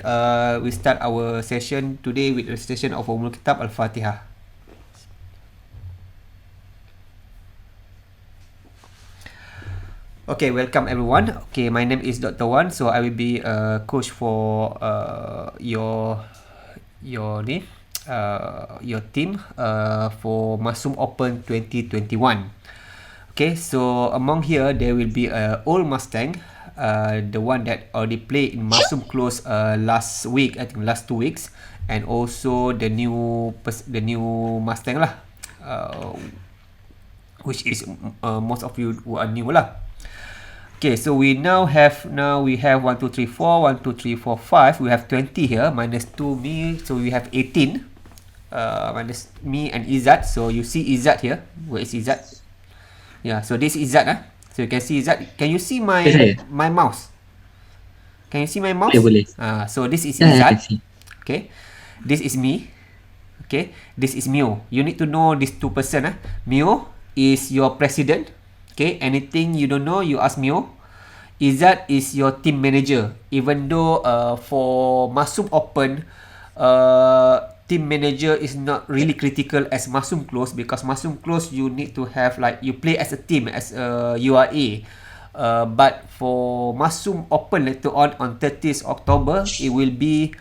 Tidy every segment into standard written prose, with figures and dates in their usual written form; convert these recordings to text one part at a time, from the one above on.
We start our session today with recitation of Ummul Kitab Al-Fatihah. Okay, welcome everyone. Okay, my name is Dr. Wan, so I will be coach for your team for Masum Open 2021. Okay, so among here there will be old Mustang, the one that already played in Masum Close last week, I think last 2 weeks, and also the new Mustang lah, which is most of you who are new lah. Okay, so we have 1 2 3 4 1 2 3 4 5. We have 20 here minus 2 me, so we have 18. Minus me and Izzat. So you see Izzat here. Where is Izzat? Yeah, so this is Izzat. So you can see Izzat. Can you see my mouse? Can you see my mouse? Boleh. So this is Izzat. Okay, this is me. Okay, this is Mio. You need to know these two person. Mio is your president. Okay, anything you don't know, you ask Mio. Izzat is your team manager. Even though for Masum Open, team manager is not really critical as Masum Close, because Masum Close you need to have like you play as a team, as a URA. But for Masum Open later on 30th October, it will be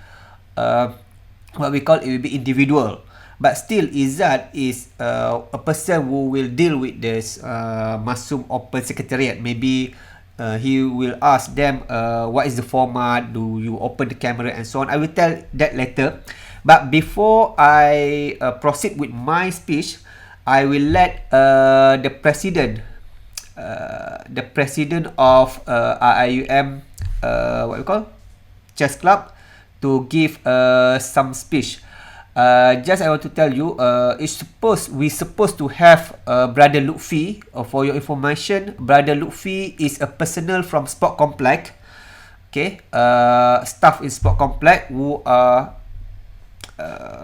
what we call, it will be individual. But still, Izzat is a person who will deal with this Masum Open Secretariat. Maybe he will ask them what is the format, do you open the camera and so on. I will tell that later. But before I proceed with my speech, I will let the president of RIUM, what we call, chess club, to give some speech. Just I want to tell you, we supposed to have Brother Lutfi. For your information, Brother Lutfi is a personnel from Sport Complex. Okay, staff in Sport Complex who are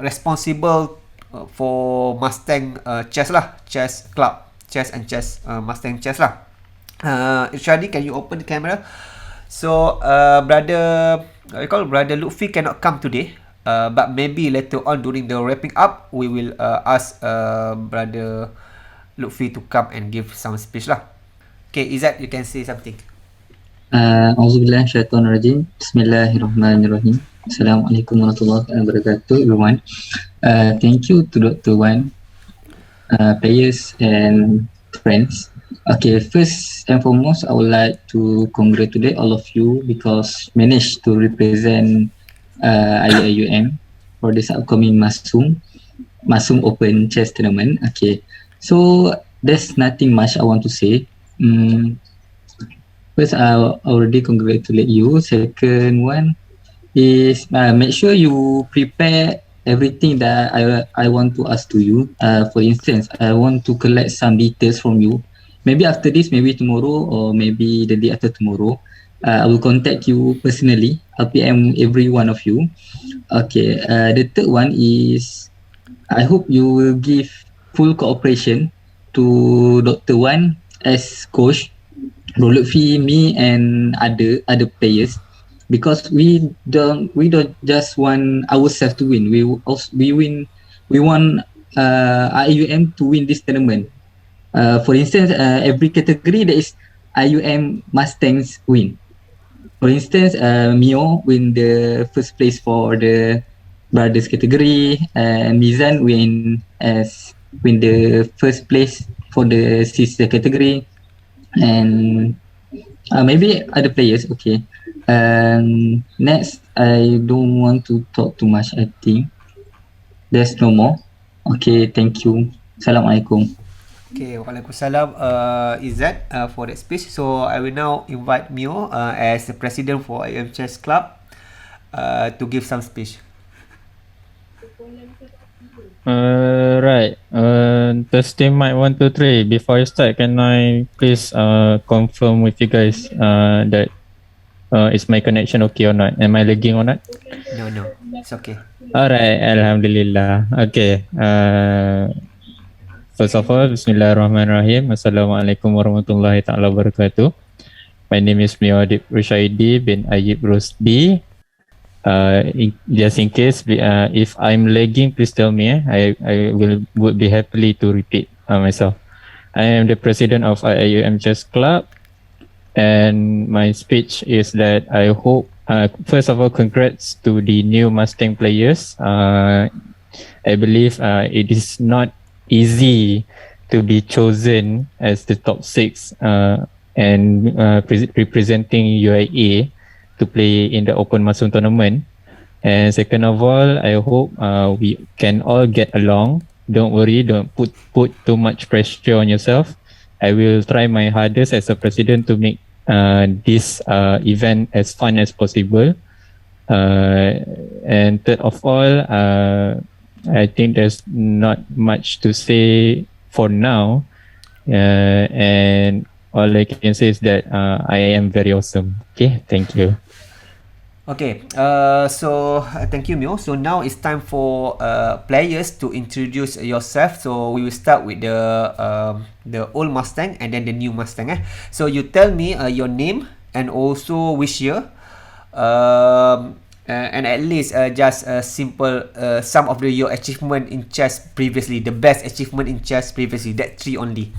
responsible for Mustang chess club, Mustang chess lah. Irshadi, can you open the camera? So Brother Lutfi cannot come today. But maybe later on during the wrapping up, we will ask Brother Lutfi to come and give some speech lah. Okay, Izzat, you can say something. Auzubillahi syaitanirrajim. Bismillahirrahmanirrahim. Assalamualaikum warahmatullahi wabarakatuh, everyone. Thank you to Dr. Wan, players and friends. Okay, first and foremost, I would like to congratulate all of you because managed to represent IIUM for this upcoming Masum Open Chess Tournament. Okay, so there's nothing much I want to say. First, I already congratulate you. Second one is make sure you prepare everything that I want to ask to you. For instance, I want to collect some details from you. Maybe after this, maybe tomorrow, or maybe the day after tomorrow. I will contact you personally. I'll PM every one of you. Okay, the third one is I hope you will give full cooperation to Dr. Wan as coach, Lutfi, me, and other players, because we don't just want ourselves to win. We want IUM to win this tournament. For instance, every category there is IUM Mustangs win. For instance, Mio win the first place for the brothers category, and Mizan win the first place for the sister category, and maybe other players. Okay. Next, I don't want to talk too much. I think there's no more. Okay, thank you. Assalamualaikum. Okay, Waalaikumsalam, Izzat, for that speech. So I will now invite Mio as the president for IM Chess Club to give some speech. Right. Testing mic 1 2 3. Before I start, can I please confirm with you guys that is my connection okay or not? Am I lagging or not? No, it's okay. Alright, Alhamdulillah. Okay. First of all, Bismillahirrahmanirrahim. Assalamualaikum warahmatullahi ta'ala wabarakatuh. My name is Mio Adib Rushaidi bin Ayib Rusdi. Just in case, if I'm lagging, please tell me. Would be happily to repeat myself. I am the president of IIUM Chess Club, and my speech is that I hope. First of all, congrats to the new Mustang players. I believe it is not easy to be chosen as the top 6 and representing UIA to play in the Open Masum tournament. And second of all, I hope we can all get along. Don't worry, don't put too much pressure on yourself. I will try my hardest as a president to make this event as fun as possible. And third of all, I think there's not much to say for now. And all I can say is that I am very awesome. Okay, thank you. Okay, so thank you, Mio. So now it's time for players to introduce yourself. So we will start with the old Mustang and then the new Mustang. So you tell me your name and also which year, and at least just a simple some of your achievement in chess previously, the best achievement in chess previously. That 3 only.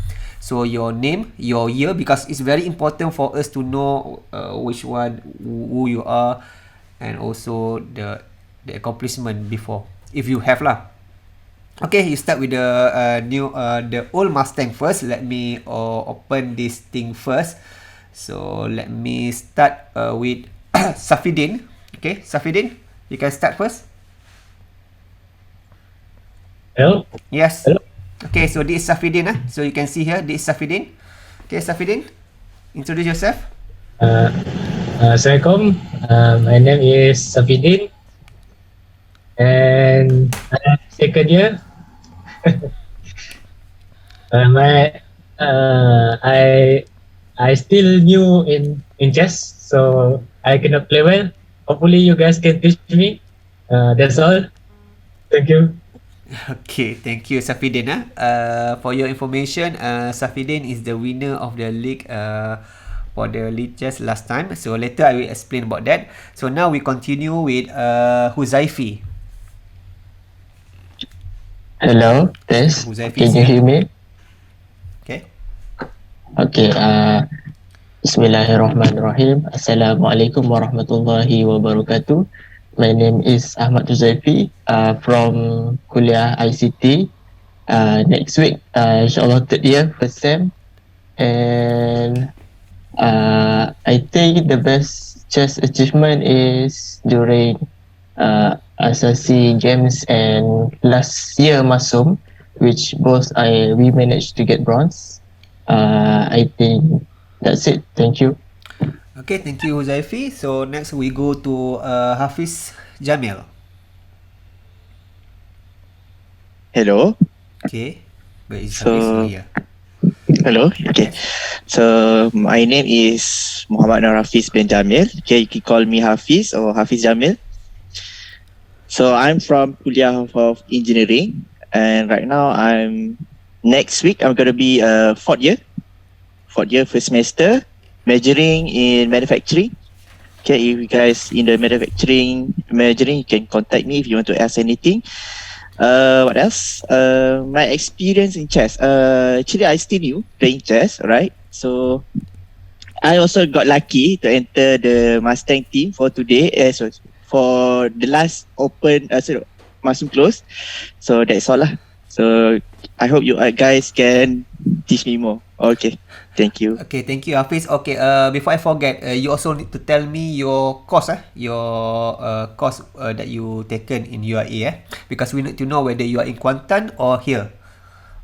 So your name, your year, because it's very important for us to know which one, who you are, and also the accomplishment before, if you have lah. Okay, you start with the old Mustang first. Let me open this thing first. So let me start with Safidin. Okay, Safidin, you can start first. Hello. Yes. Hello. Okay, so this is Safidin. So you can see here, this is Safidin. Okay, Safidin, introduce yourself. Assalamualaikum. My name is Safidin, and I'm second year. I still new in chess, so I cannot play well. Hopefully, you guys can teach me. That's all. Thank you. Okay, thank you, Safidin. For your information, Safidin is the winner of the league for the league chess last time. So later I will explain about that. So now we continue with Huzaifi. Hello, Tess. Huzaifi, Can you hear me? Okay. Okay. Bismillahirrahmanirrahim. Assalamualaikum warahmatullahi wabarakatuh. My name is Ahmad Huzaifi from Kuliah ICT. Next week, inshallah, third year, first sem. And I think the best chess achievement is during Asasi Games and last year Masum, which both we managed to get bronze. I think that's it. Thank you. Okay, thank you, Huzaifi. So next we go to Hafiz Jamil. Hello. Okay. Where is So- Hafiz here? Hello. Okay. So my name is Muhammad Nur Hafiz bin Jamil. Okay, you can call me Hafiz or Hafiz Jamil. So I'm from Kuliah of Engineering, and right now next week I'm gonna be fourth year, first semester, majoring in manufacturing. Okay, if you guys in the manufacturing majoring, you can contact me if you want to ask anything. What else? My experience in chess. Actually, I still new playing chess, right? So I also got lucky to enter the Mustang team for today. So for the last open, Masum close. So that's all lah. So I hope you guys can teach me more. Okay, thank you. Okay, thank you, Hafiz. Okay, before I forget, you also need to tell me your course, course that you taken in UIA, because we need to know whether you are in Kuantan or here.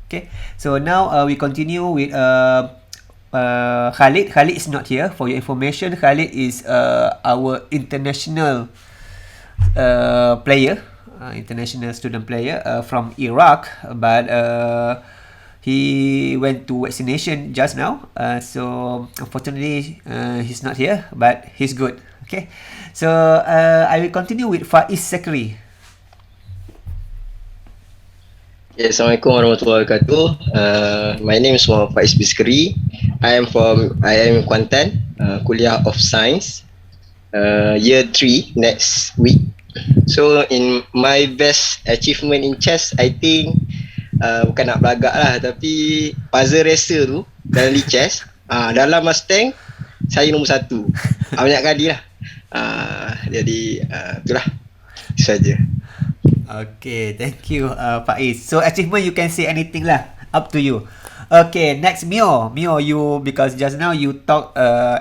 Okay, so now we continue with Khalid. Khalid is not here. For your information, Khalid is our international player, international student player from Iraq, but he went to vaccination just now, so unfortunately he's not here, but he's good. Okay, so I will continue with Faiz Sekri. Assalamualaikum warahmatullahi wabarakatuh. My name is Muhammad Faiz Biskri. I am in Kuantan, Kuliah of Science. year 3 next week. So in my best achievement in chess, I think bukan nak belagak lah, tapi puzzle racer tu dalam League Chess, dalam Mustang saya nombor 1 banyak kali lah. Jadi itulah, itu saja. Okay, thank you Faiz. So achievement you can say anything lah, up to you. Okay, next Mio. Mio, you, because just now you talk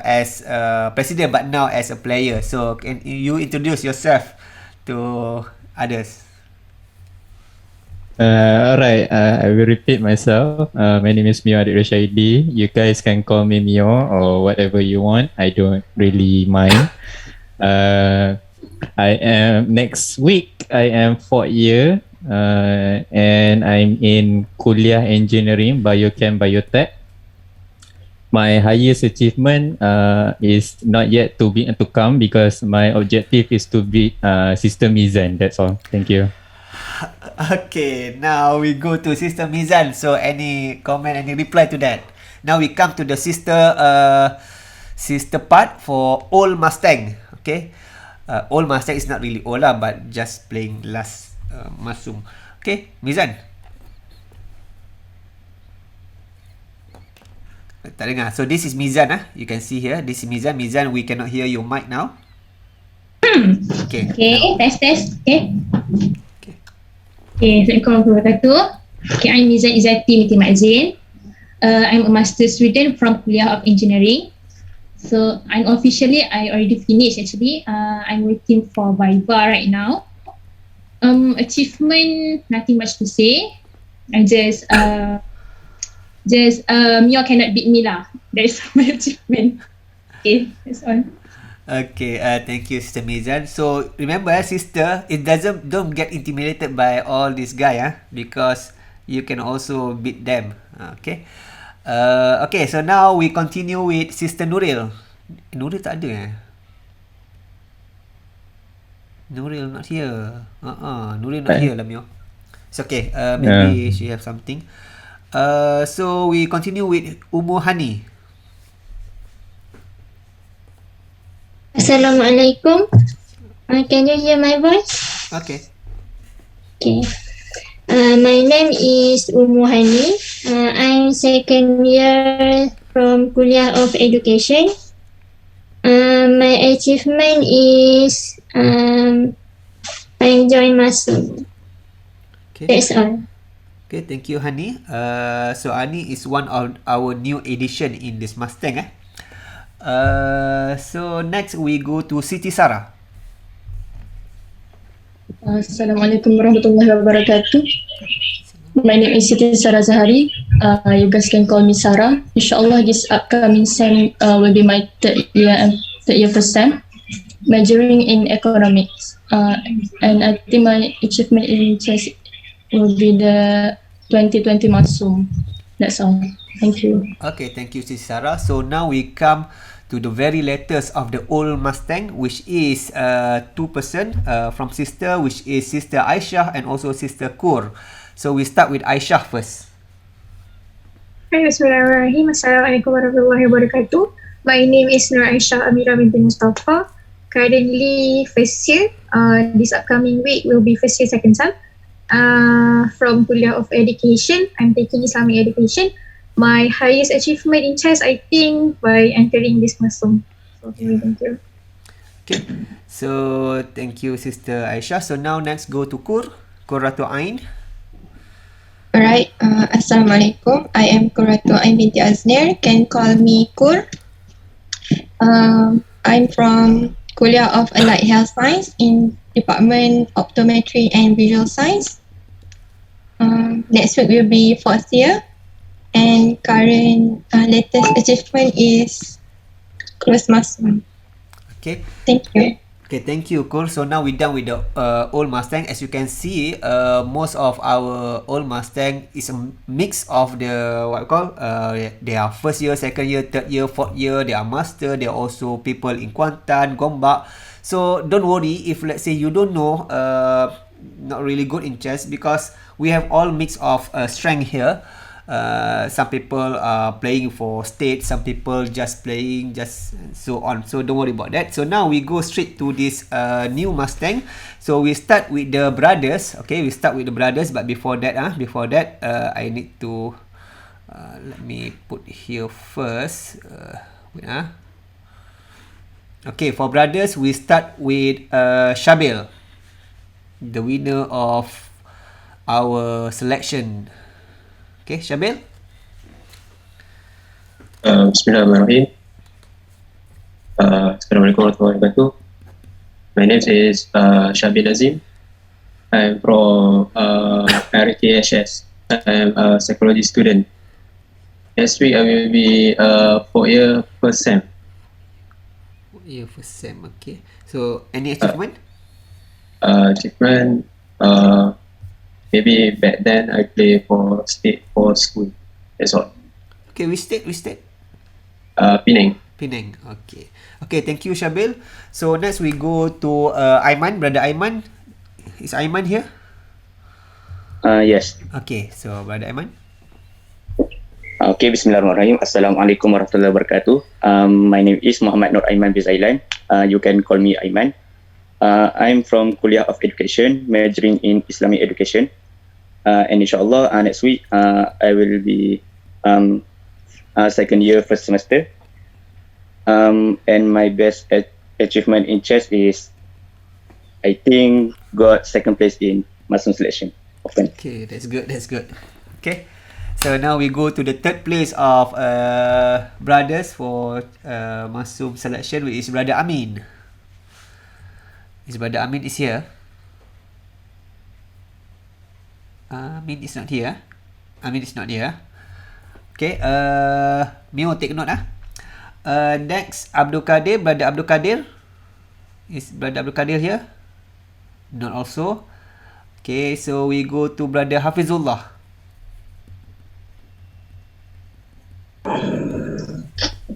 as president but now as a player. So can you introduce yourself to others? Alright, I will repeat myself. My name is Mio Adik Rashaidi. You guys can call me Mio or whatever you want. I don't really mind. I am next week. I am 4th year, and I'm in Kuliah Engineering, Biochem Biotech. My highest achievement is not yet to come because my objective is to be Sister Mizan. That's all. Thank you. Okay, now we go to Sister Mizan. So any comment, any reply to that? Now we come to the sister part for old Mustang. Okay, old Mustang is not really old lah, but just playing last Masum. Okay, Mizan. Tak dengar. So this is Mizan You can see here. This is Mizan. Mizan, we cannot hear your mic now. Okay. Okay, test. Okay. Assalamualaikum warahmatullahi wabarakatuh. Okay, I'm Mizan Izzati Binti Mazin. I'm a master student from Kuliah of Engineering. So I already finished actually. I'm waiting for Viva right now. Achievement, nothing much to say. I just Mio cannot beat me lah. That's my achievement. Okay, that's all. Okay, thank you, Sister Mizan. So remember, sister, don't get intimidated by all this guy, because you can also beat them. Okay. Okay, so now we continue with Sister Nuril. Nuril tak ada Nuril not here. Nuril not here lah, Mio. It's okay. Maybe she have something. So we continue with Ummu Hani. Assalamualaikum. Can you hear my voice? Okay. Okay. My name is Ummu Hani. I'm second year from Kuliah of Education. My achievement is I joined Masum. Okay. That's all. Okay, thank you, Hani. So Hani is one of our new addition in this Mustang. So next we go to Siti Sarah. Assalamualaikum warahmatullahi wabarakatuh. My name is Siti Sarah Zahari. You guys can call me Sarah. Inshallah, this upcoming SEM will be my third year first SEM, majoring in economics. And I think my achievement in chess will be the 2020 Masum. That's all. Thank you. Okay, thank you, Siti Sarah. So now we come to the very latest of the old Mustang, which is two person from sister, which is Sister Aisyah and also Sister Kur. So we start with Aisyah first. Hi, Bismillahirrahmanirrahim. Assalamualaikum warahmatullahi wabarakatuh. My name is Nur Aisyah Amira binti Mustafa. Currently first year. This upcoming week will be first year second time. From Kuliah of Education, I'm taking Islamic education. My highest achievement in chess, I think, by entering this Masum. So, thank you. Okay, so thank you, Sister Aisyah. So now next go to Qurratu Ain. Alright, Assalamualaikum. I am Qurratu Ain binti Aznir. Can call me Kur. I'm from Kuliah of Allied Health Science in Department Optometry and Visual Science. Next week will be 4th year. And current latest achievement is close Masum. Okay. Thank you. Okay, thank you, Kur. So now we're done with the old Mustang. As you can see, most of our old Mustang is a mix of the what we call they are first year, second year, third year, fourth year. They are master. They are also people in Kuantan, Gombak. So don't worry if let's say you don't know, not really good in chess, because we have all mix of strength here. Some people are playing for state, some people just playing, just so on. So don't worry about that. So now we go straight to this new Mustang. So we start with the brothers. Okay, we start with the brothers. But before that, I need to let me put here first. Wait. Okay, for brothers, we start with Shabil, the winner of our selection. Okay, Shabil. Bismillahirrahmanirrahim. Assalamualaikum warahmatullahi wabarakatuh. My name is Shabil Azim. I'm from RKHS. I'm a psychology student. Next week I will be 4-year first sem. First sem, okay. So, any achievement? Achievement, maybe back then I play for state for school. That's all. Okay, which state? Penang. Penang, okay. Okay, thank you, Shabil. So, next we go to Aiman, brother Aiman. Is Aiman here? Yes. Okay, so brother Aiman. Okay, bismillahirrahmanirrahim. Assalamualaikum warahmatullahi wabarakatuh. My name is Muhammad Nur Aiman bin Zailan. You can call me Aiman. I'm from Kuliah of Education, majoring in Islamic Education. And inshallah, next week I will be second year first semester. And my best achievement in chess is, I think, got second place in Masum selection. Okay, that's good. Okay, so now we go to the third place of brothers for Masum selection, which is brother Amin. Is brother Amin is here? Amin is not here. Okay, Mio, take note. Next, Abdul Kadir, brother Abdul Kadir. Is brother Abdul Kadir here? Not also. Okay, so we go to brother Hafizullah.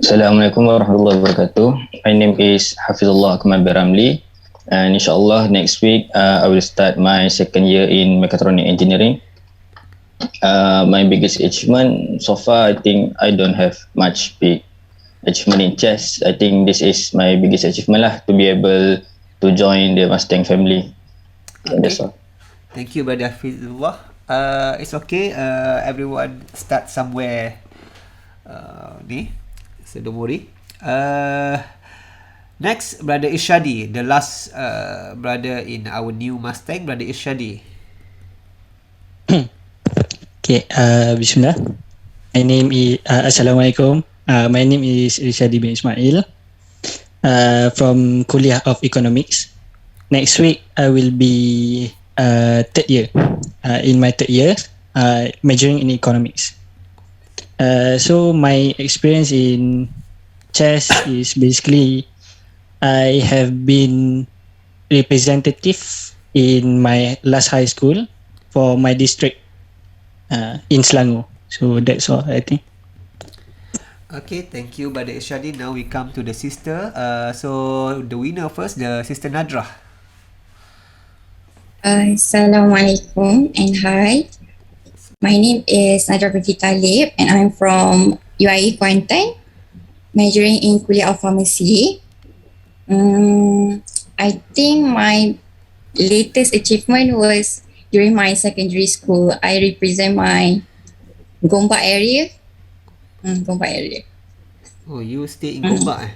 Assalamualaikum warahmatullahi wabarakatuh. My name is Hafizullah Akmal Beramli, and inshallah next week I will start my second year in mechatronic engineering. My biggest achievement so far, I think I don't have much big achievement in chess. I think this is my biggest achievement lah, to be able to join the Mustang family. Okay. That's all. Thank you, brother Hafizullah. It's okay. Everyone start somewhere. So don't worry. Next, brother Irshadi, the last brother in our new Mustang, brother Irshadi. Okay, Bismillah. My name is Assalamualaikum. My name is Irshadi bin Ismail from Kuliah of Economics. Next week, I will be third year. In my third year, majoring in economics. So my experience in chess is basically I have been representative in my last high school for my district in Selangor. So that's all, I think. Okay, thank you, brother Irshadi. Now we come to the sister. So the winner first, the sister Nadrah. Assalamualaikum and hi. My name is Nadrah Binti Talib and I'm from UIE Kuantan, majoring in Kuliah of Pharmacy. I think my latest achievement was during my secondary school. I represent my Gombak area. Oh, you stay in Gombak?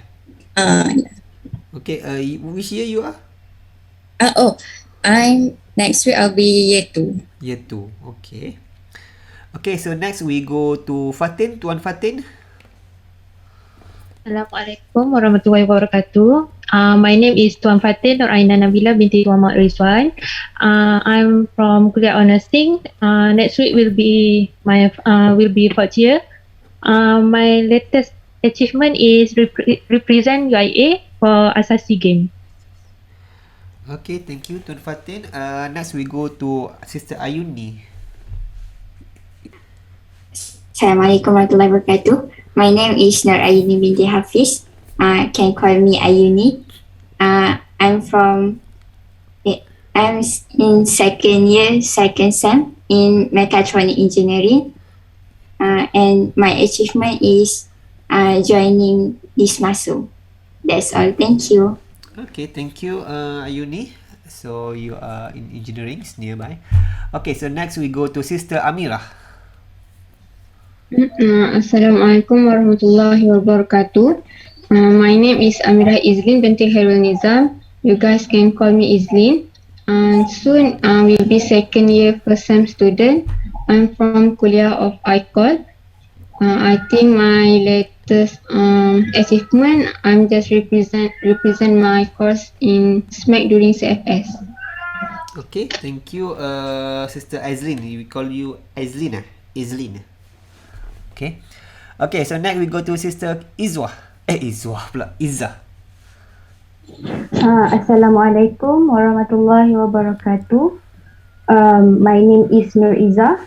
Yeah. Okay, which year you are? Next week I'll be year 2. Year 2, okay. Okay, so next we go to Fatin, Tuan Fatin. Assalamualaikum warahmatullahi wabarakatuh. My name is Tuan Fatin Nur Aina Nabila binti Tuan Mak Rizwan. I'm from Kuliah of Nursing. Next week will be fourth year. My latest achievement is represent UIA for Asasi Game. Okay, thank you, Tuan Fatin. Next we go to Sister Ayuni. Assalamualaikum warahmatullahi wabarakatuh. My name is Nur Ayuni binti Hafiz. Can call me Ayuni. I'm in second year, second sem in mechatronic engineering. And my achievement is joining this Masum. That's all. Thank you. Okay, thank you, Ayuni. So you are in engineering nearby. Okay, so next we go to Sister Amira. Assalamualaikum warahmatullahi wabarakatuh. My name is Amira Izlin binti Khairul Nizam. You guys can call me Izlin. Soon will be second year first sem student. I'm from Kuliah of ICOL. I think my latest achievement, I'm just represent my course in SMAC during CFS. Okay, thank you, Sister Azlin. We call you Azlin, Izlin. Okay. Okay, so next we go to Sister Izwah. Izwah pula. Izzah. Assalamualaikum warahmatullahi wabarakatuh. My name is Nur Izzah.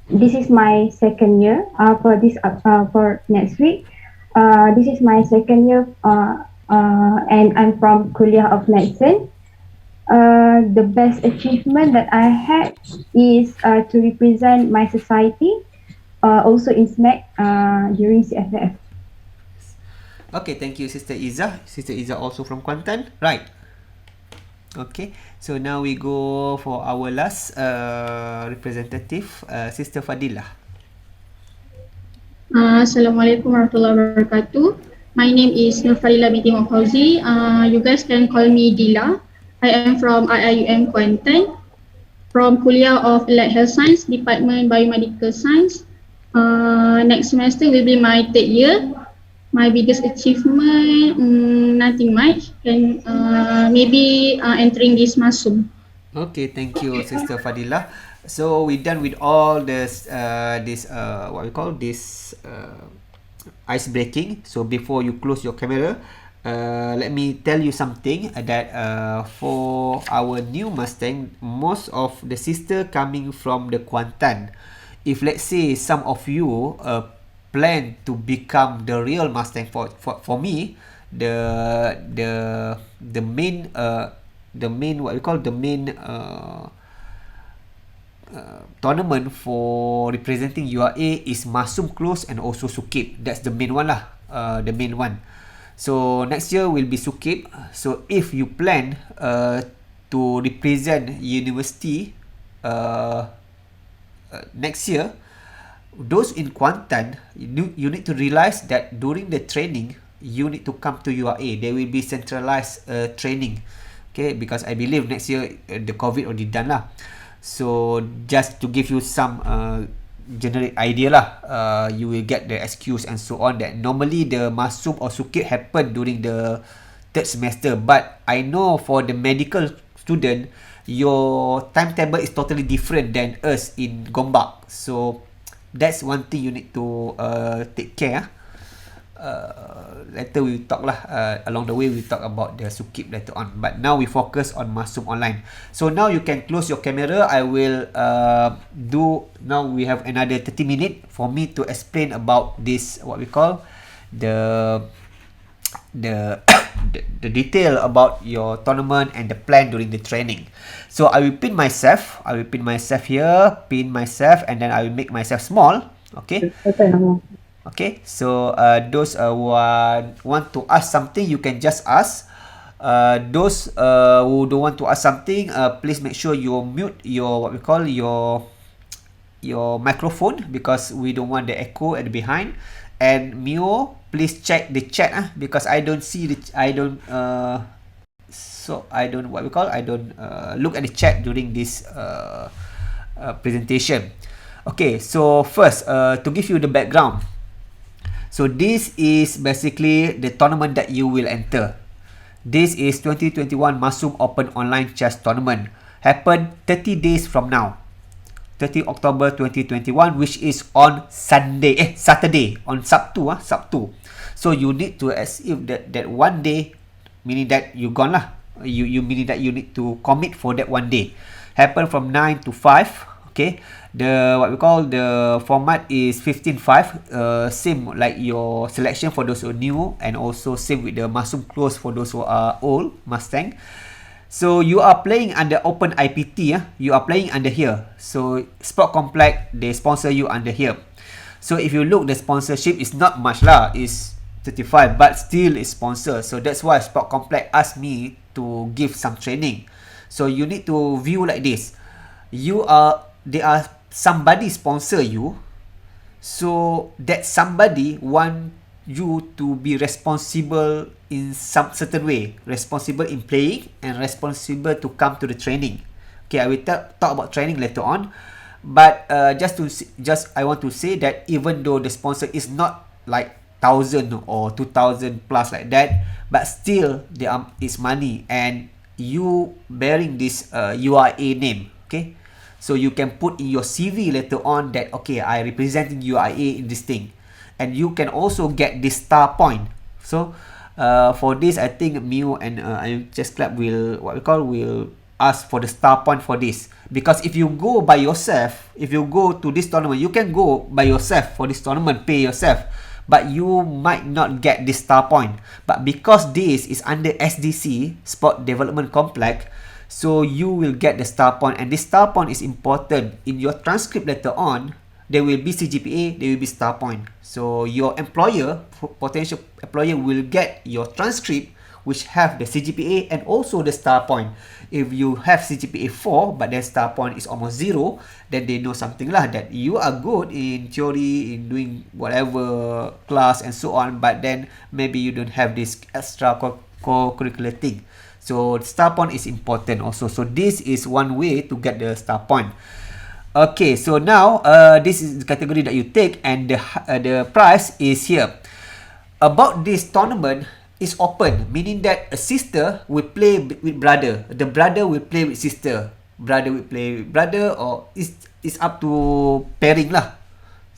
This is my second year for next week. This is my second year and I'm from Kuliah of Medicine. The best achievement that I had is to represent my society also in SMAC during CFF. Okay, thank you, Sister Izzah. Sister Izzah also from Kuantan, right? Okay, so now we go for our last representative, Sister Fadilah. Assalamualaikum warahmatullahi wabarakatuh. My name is Nur Fadilah binti Muhammad Fauzi. You guys can call me Dila. I am from IIUM Kuantan, from Kuliah of Allied Health Science, Department Biomedical Science. Next semester will be my third year. My biggest achievement, nothing much, and maybe entering this Masum. Okay, thank you, Sister Fadilah. So we done with all this what we call this ice breaking. So before you close your camera, let me tell you something that for our new Mustang, most of the sister coming from the Kuantan. If let's say some of you plan to become the real Mustang for me, the main what we call the main tournament for representing URA is Masum Close and also Sukib. That's the main one lah, the main one. So next year will be Sukib. So if you plan to represent university next year, those in Kuantan, you need to realize that during the training, you need to come to URA. There will be centralized training. Okay, because I believe next year the COVID already done lah. So just to give you some generate idea lah, you will get the excuse and so on that normally the Masum or Sukib happen during the third semester. But I know for the medical student, your timetable is totally different than us in Gombak. So that's one thing you need to take care. Later we talk lah. Along the way we talk about the Sukib later on. But now we focus on Masum Online. So now you can close your camera. I will do. Now we have another 30 minutes for me to explain about this what we call the detail about your tournament and the plan during the training. So I will pin myself. I will pin myself here. Pin myself, and then I will make myself small. Okay. Okay. So those who want to ask something, you can just ask. Those who don't want to ask something, please make sure you mute your what we call your microphone because we don't want the echo at the behind. And Mio, please check the chat because I don't see the I don't look at the chat during this presentation. Okay, so first to give you the background. So this is basically the tournament that you will enter. This is 2021 Masum Open Online Chess Tournament. Happen 30 days from now. 30 October 2021, which is on Saturday, on Sabtu. So you need to achieve that one day, meaning that you gone lah. You meaning that you need to commit for that one day. Happen from 9 to 5. Okay, the what we call the format is 15-5. Same like your selection for those who are new, and also same with the Masum Close for those who are old Mustang. So you are playing under Open IPT, you are playing under here. So Sport Complex, they sponsor you under here. So if you look, the sponsorship is not much lah, is 35, but still is sponsor. So that's why Sport Complex asked me to give some training. So you need to view like this. They are somebody sponsor you. So that somebody want you to be responsible in some certain way, responsible in playing and responsible to come to the training. Okay, I will talk about training later on, but I want to say that even though the sponsor is not like 1,000 or 2,000 plus like that, but still it's money, and you bearing this UIA name. Okay, so you can put in your CV later on that, okay, I representing UIA in this thing. And you can also get this star point. So for this, I think Mio and Chess Club will ask for the star point for this. Because if you go by yourself, if you go to this tournament, you can go by yourself for this tournament, pay yourself, but you might not get this star point. But because this is under SDC, Sport Development Complex, so you will get the star point, and this star point is important in your transcript later on. There will be CGPA, there will be star point. So your employer, potential employer, will get your transcript which have the CGPA and also the star point. If you have CGPA 4 but the star point is almost 0, then they know something lah, that you are good in theory, in doing whatever class and so on, but then maybe you don't have this extra co-curricular thing. So star point is important also. So this is one way to get the star point. Okay, so now this is the category that you take, and the price is here. About this tournament is open, meaning that a sister will play with brother, the brother will play with sister, brother will play with brother, or it's up to pairing lah.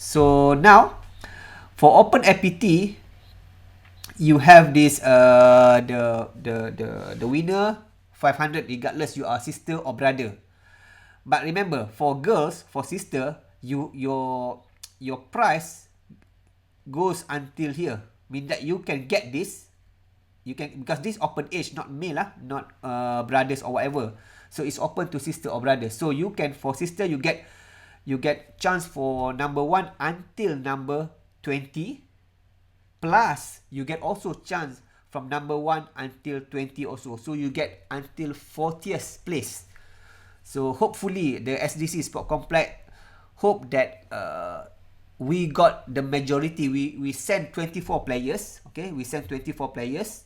So now for Open APT, you have this the winner 500 regardless you are sister or brother. But remember, for girls, for sister, your price goes until here. Mean that you can get this, you can, because this open age, not male not brothers or whatever. So it's open to sister or brother. So you can, for sister, you get chance for number 1 until number 20, plus you get also chance from number 1 until 20 also. So you get until 40th place. So hopefully the SDC Sport Complex hope that we got the majority. We sent 24 players. Okay, we sent 24 players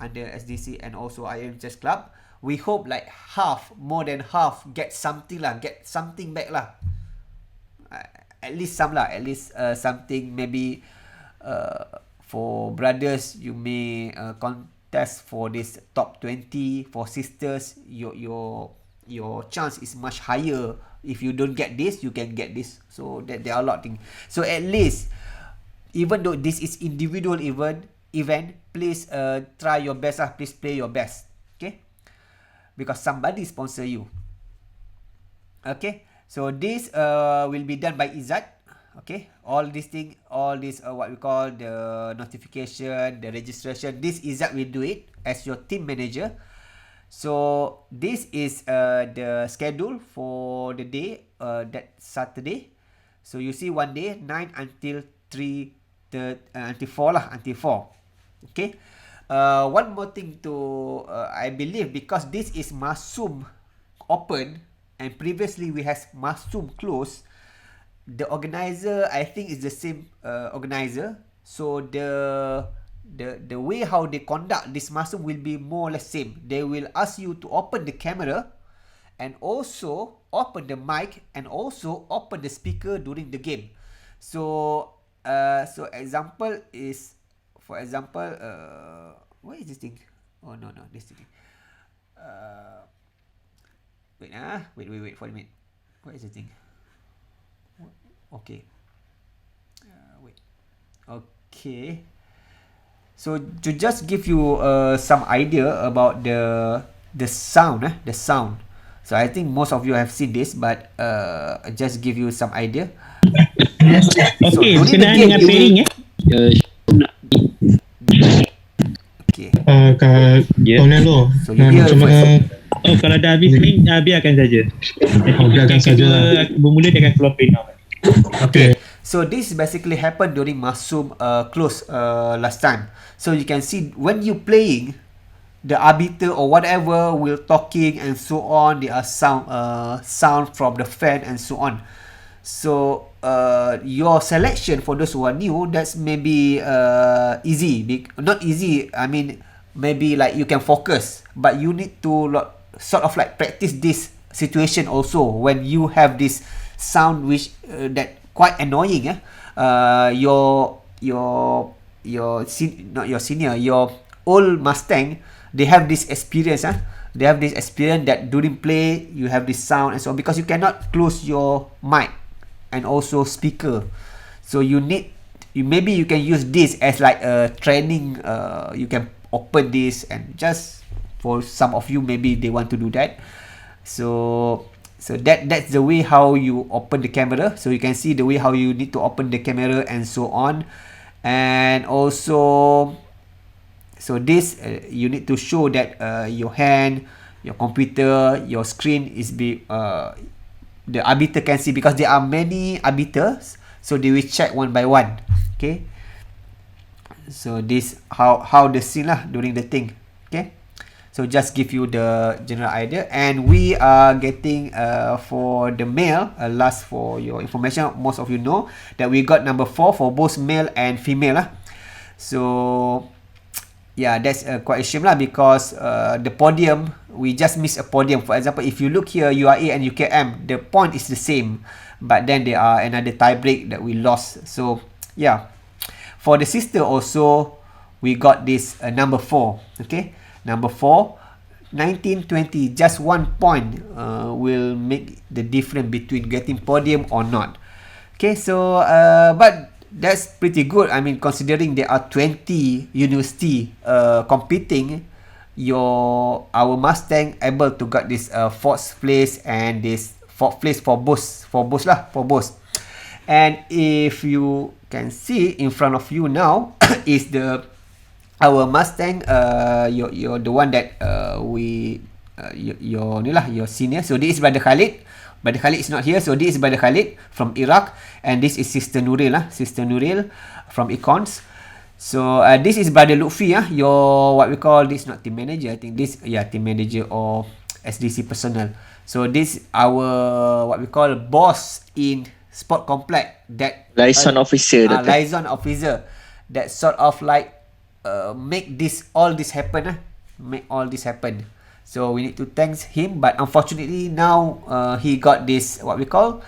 under SDC and also IM Chess Club. We hope like half, more than half, get something lah, get something back lah. At least some lah, at least something. Maybe for brothers, you may contest for this top 20. For sisters, your chance is much higher. If you don't get this, you can get this. So that there are a lot of things. So at least, even though this is individual event, please try your best lah. Please play your best. Okay, because somebody sponsor you. Okay, so this will be done by Izzat. Okay, all these things, all this what we call the notification, the registration, this Izzat will do it as your team manager. So this is the schedule for the day, that Saturday. So you see one day 9 until 4 lah, until 4. Okay. One more thing to I believe, because this is Masum open and previously we has Masum close, the organizer, I think, is the same organizer. So the way how they conduct this Masum will be more or less same. They will ask you to open the camera and also open the mic and also open the speaker during the game. So example is, for example, what is this thing? Oh no, this thing. Wait for a minute. What is the thing? Okay. Wait. Okay. So to just give you some idea about the sound, the sound. So I think most of you have seen this, but just give you some idea. So Okay, during the berkenaan game, dengan you pairing will- Okay. Kat Ronaldo. So you hear Macam first. Oh, kalau dah habis ni, biarkan saja. Biarkan saja. Bermula dia akan keluar print out. Okay. So this basically happened during Masum close last time. So you can see when you playing, the arbiter or whatever will talking and so on. There are sound from the fan and so on. So your selection for those who are new, that's maybe easy. Not easy. I mean, maybe like you can focus, but you need to sort of like practice this situation also when you have this sound which that quite annoying. Not your senior, your old Mustang, they have this experience. They have this experience that during play you have this sound and so on, because you cannot close your mic and also speaker. So maybe you can use this as like a training. You can open this, and just for some of you maybe they want to do that. So that's the way how you open the camera. So you can see the way how you need to open the camera and so on. And also, so this you need to show that your hand, your computer, your screen is the arbiter can see, because there are many arbiters, so they will check one by one. Okay, so this how the scene lah during the thing. Okay, so just give you the general idea. And we are getting for the male, last for your information, most of you know that we got number 4 for both male and female lah. So yeah, that's quite a shame lah, because the podium, we just missed a podium. For example, if you look here, URA and UKM, the point is the same, but then there are another tie break that we lost. So yeah, for the sister also, we got this number 4. Okay, number 4, 1920, just 1 point will make the difference between getting podium or not. Okay, so but that's pretty good. I mean, considering there are 20 university competing, our Mustang able to get this 4th place and this 4th place for both. And if you can see in front of you now is our Mustang, you're the one that your senior. So this is Brother Khalid. Brother Khalid is not here, so this is Brother Khalid from Iraq, and this is Sister Nuril from Econs. So this is Brother Lutfi, your what we call this, not team manager, I think this, team manager or SDC personnel. So this our what we call boss in sport complex, that liaison officer, liaison officer, that sort of like make all this happen. So we need to thank him, but unfortunately now he got this what we call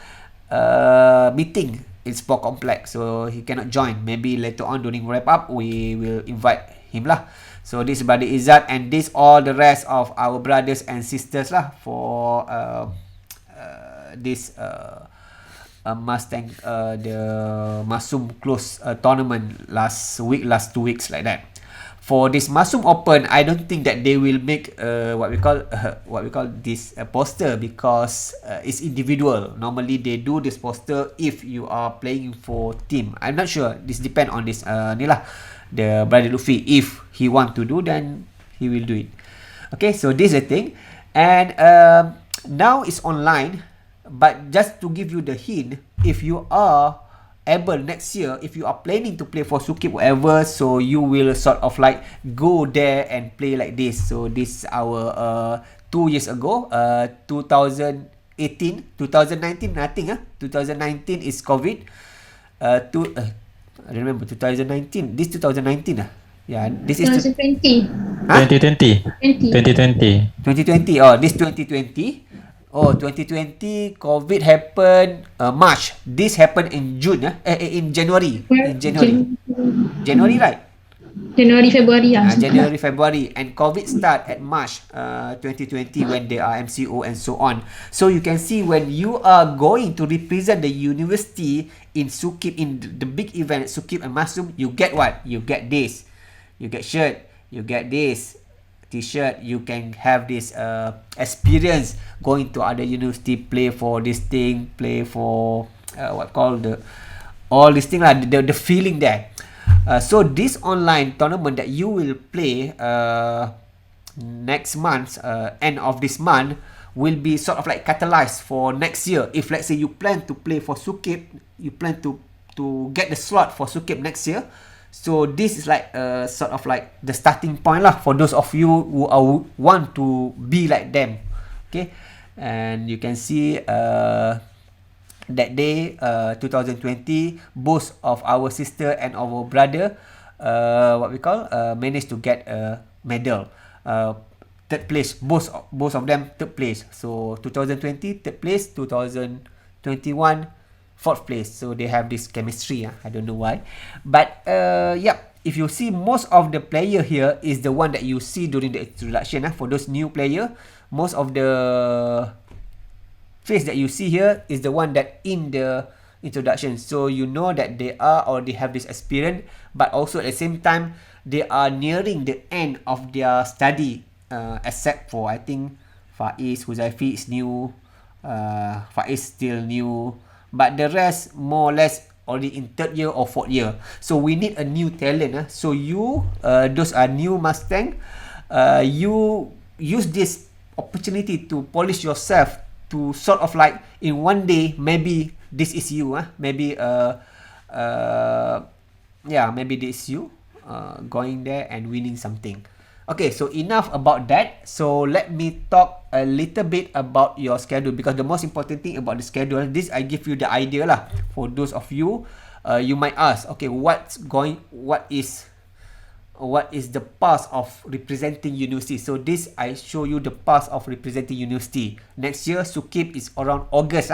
meeting in sport complex, so he cannot join. Maybe later on during wrap up we will invite him lah. So this is Brother Izzat, and this all the rest of our brothers and sisters lah for this Mustang the Masum close tournament last 2 weeks like that. For this Masum Open, I don't think that they will make what we call this poster, because it's individual. Normally they do this poster if you are playing for team. I'm not sure. This depend on this the Brother Luffy. If he want to do, then he will do it. Okay, so this is the thing. And now it's online, but just to give you the hint, if you are able next year, if you are planning to play for Sukib whatever, so you will sort of like go there and play like this. So this is our 2 years ago, 2019 nothing. 2019 is COVID. I remember 2019. This 2019 yeah, this is 2020. 2020. Oh, this 2020. Oh, 2020 COVID happened March. This happened in June, in January. January, right? January, February. January, February, and COVID start at March 2020 when there are MCO and so on. So you can see when you are going to represent the university in Sukib, in the big event Sukib and Masum, you get what? You get this. You get shirt. You get this T-shirt. You can have this experience going to other university, play for this thing, play for all this thing lah, the feeling there. So this online tournament that you will play, next month, end of this month, will be sort of like catalyzed for next year. If let's say you plan to play for Sukip, you plan to get the slot for Sukip next year. So this is like sort of like the starting point lah for those of you who want to be like them. Okay, and you can see that day 2020, both of our sister and our brother managed to get a medal. Third place, both of them third place. So 2020 third place, 2021 fourth place. So they have this chemistry. I don't know why, but if you see, most of the player here is the one that you see during the introduction. For those new player, most of the face that you see here is the one that in the introduction. So you know that they are or they have this experience, but also at the same time they are nearing the end of their study. Except for, I think, Faiz, Huzaifi is new, Faiz still new, but the rest more or less already in third year or fourth year. So we need a new talent. So you, those are new Mustang, you use this opportunity to polish yourself to sort of like in one day, maybe this is you. Maybe maybe this is you going there and winning something. Okay, so enough about that. So let me talk a little bit about your schedule, because the most important thing about the schedule, this I give you the idea lah. For those of you, you might ask, okay, what is the past of representing university? So this I show you the past of representing university. Next year Sukip is around August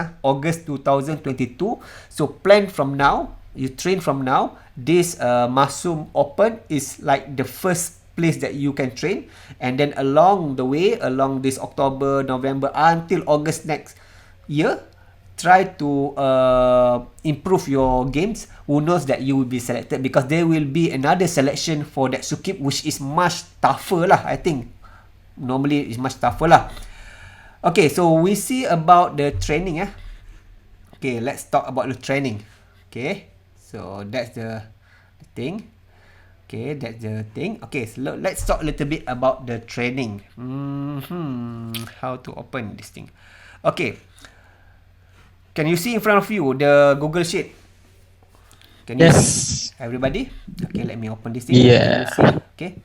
2022. So plan from now, you train from now. This Masum Open is like the first place that you can train, and then along the way, along this October, November until August next year, try to improve your games. Who knows that you will be selected, because there will be another selection for that Sukip, which is much tougher lah. I think normally it's much tougher lah. Okay, so we see about the training. Okay, let's talk about the training. Okay, so that's the thing. Okay, that's the thing. Okay, so let's talk a little bit about the training. How to open this thing? Okay, can you see in front of you the Google Sheet? Can you see? Everybody? Okay, let me open this thing. Yeah. Okay.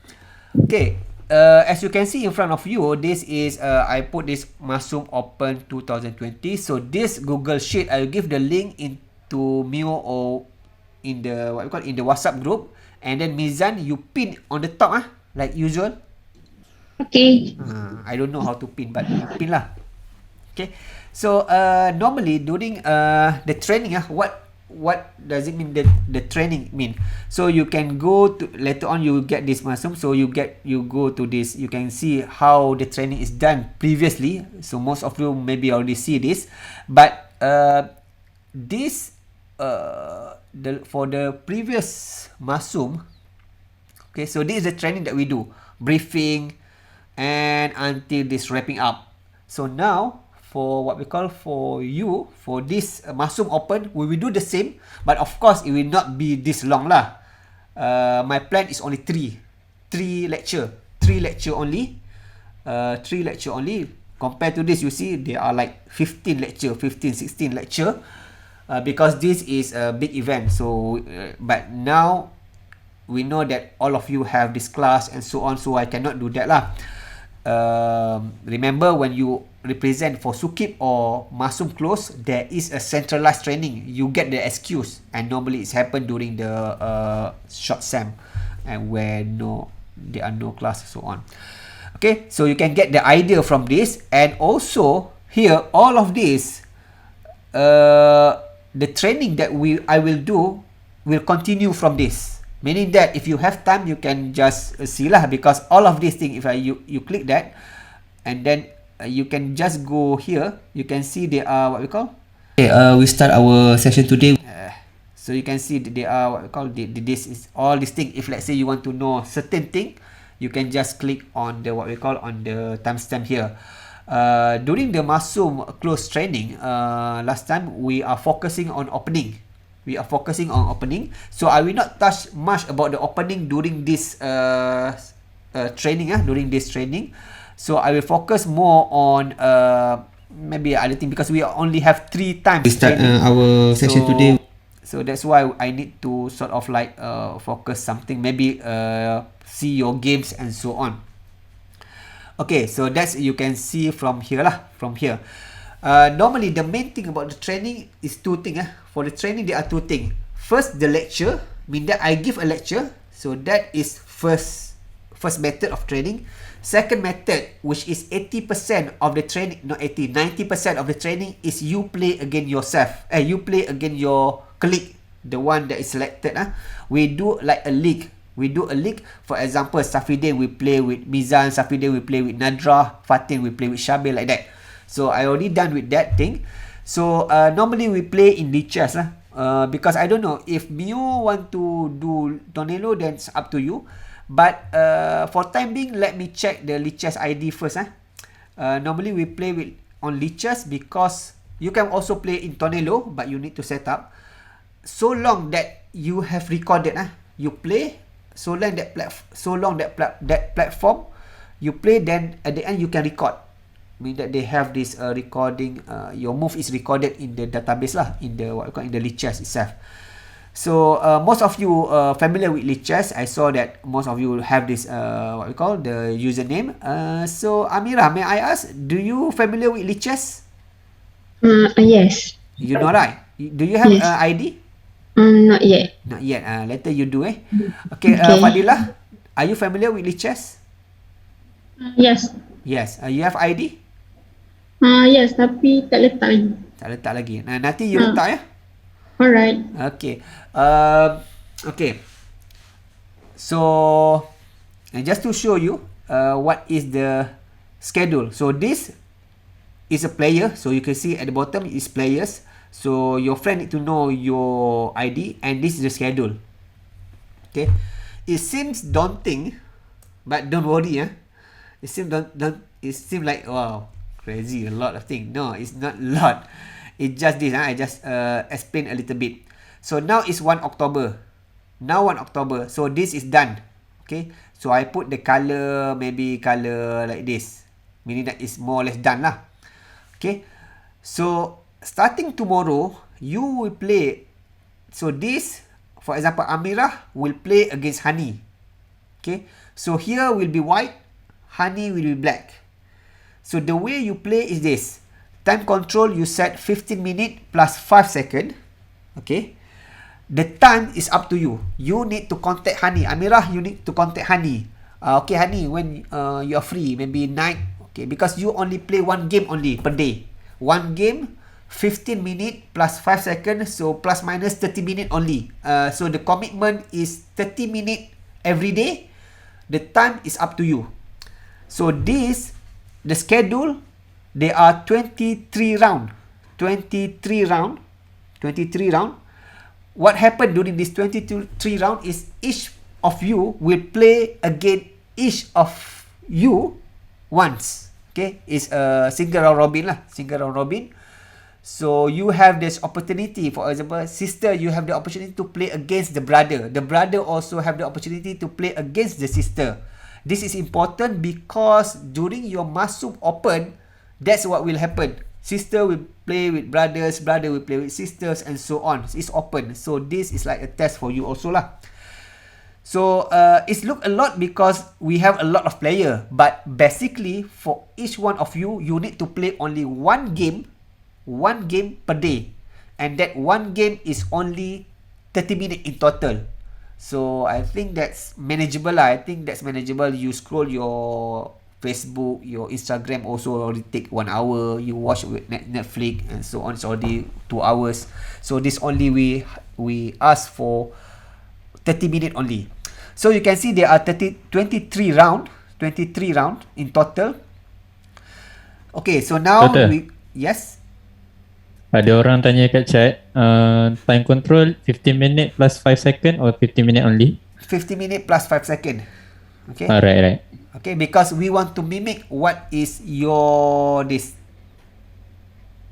As you can see in front of you, this is I put this Masum Open 2020. So this Google Sheet, I'll give the link into Mio or in the in the WhatsApp group. And then Mizan, you pin on the top like usual. Okay. I don't know how to pin, but you pin lah. Okay. So normally during the training, what does it mean? The training mean? So you can go to later on, you get this Masum. So you go to this. You can see how the training is done previously. So most of you maybe already see this, but this for the previous Masum, okay, so this is the training that we do, briefing and until this wrapping up. So now for what we call for this Masum Open, we will do the same, but of course it will not be this long lah. My plan is only three lecture only. 3 lecture only. Compared to this, you see there are like 16 lecture. Because this is a big event, so but now we know that all of you have this class and so on, so I cannot do that lah. Remember, when you represent for Sukip or Masum Close, there is a centralized training. You get the excuse, and normally it's happened during the short sem, and where there are no class and so on. Okay, so you can get the idea from this, and also here all of this. The training that I will do will continue from this. Meaning that if you have time, you can just see lah, because all of these things, if you click that, and then you can just go here, you can see they are what we call. Okay, we start our session today. So you can see they are what we call this is all this thing. If let's say you want to know certain thing, you can just click on the what we call on the timestamp here. During the Masum close training, last time we are focusing on opening. So I will not touch much about the opening during this training during this training. So I will focus more on maybe other thing because we only have 3 times We start training. our session today. So that's why I need to sort of like focus something, maybe see your games and so on. Okay, so that's you can see from here lah. From here, normally the main thing about the training is 2 things. For the training, there are 2 things. First, the lecture, mean that I give a lecture. So that is first method of training. Second method, which is 80% of the training, not 80, 90% of the training is you play against yourself. You play against your colleague, the one that is selected. We do like a league. We do a league. For example, Safidin we play with Mizan, Safidin we play with Nadra, Fatin we play with Shabil, like that. So I already done with that thing. So normally we play in lichess because I don't know if Mio want to do Tornado, then it's up to you. But for time being, let me check the lichess ID first. Normally we play with on lichess because you can also play in Tornado, but you need to set up. So long that you have recorded, you play. So long that platform you play, then at the end you can record. Mean that they have this recording. Your move is recorded in the database lah, in the in the lichess itself. So most of you familiar with lichess. I saw that most of you have this the username. So Amira, may I ask, do you familiar with lichess? Yes. You know, right? Do you have Yes. ID? Not yet. Not yet. Later you do. Okay. Fadilah, are you familiar with lichess? Yes. Yes. You have ID? Yes, tapi tak letak lagi. Tak letak lagi. Nanti you letak ya. Alright. Okay. Okay. So just to show you what is the schedule. So this is a player. So you can see at the bottom is players. So your friend need to know your ID, and this is the schedule. Okay. It seems daunting, but don't worry. It seems it seems like wow, crazy, a lot of things. No, it's not a lot. It's just this. I just explain a little bit. So now it's 1 October. Now 1 October. So this is done. Okay. So I put the color, maybe color like this, meaning that it's more or less done lah. Okay. So starting tomorrow, you will play. So this, for example, Amirah will play against Hani. Okay. So here will be white, Hani will be black. So the way you play is this. Time control, you set 15 minutes plus 5 seconds. Okay. The time is up to you. You need to contact Hani. Amirah, you need to contact Hani. Okay, Hani, when you are free, maybe night. Okay, because you only play 1 game only per day. 1 game, 15 minutes plus 5 seconds. So plus minus 30 minutes only. So the commitment is 30 minutes every day. The time is up to you. So this, the schedule, there are 23 round. 23 round. What happened during this 23 round is each of you will play against each of you once. Okay, it's a single round robin lah. Single round robin. So you have this opportunity. For example, sister, you have the opportunity to play against the brother. The brother also have the opportunity to play against the sister. This is important because during your Masum Open, that's what will happen. Sister will play with brothers, brother will play with sisters, and so on. It's open. So this is like a test for you also lah. So it's look a lot because we have a lot of player. But basically, for each one of you, you need to play only 1 game per day. And that 1 game is only 30 minutes in total. So I think that's manageable lah. I think that's manageable. You scroll your Facebook, your Instagram also already take 1 hour. You watch with Netflix and so on. It's already 2 hours. So this only we ask for 30 minutes only. So you can see there are 23 round in total. Okay, so now Total. yes. Ada orang tanya kat chat, time control 15 minit plus 5 second or 15 minute only? 50 minutes plus 5 seconds. Okay. Right. Okay, because we want to mimic what is your this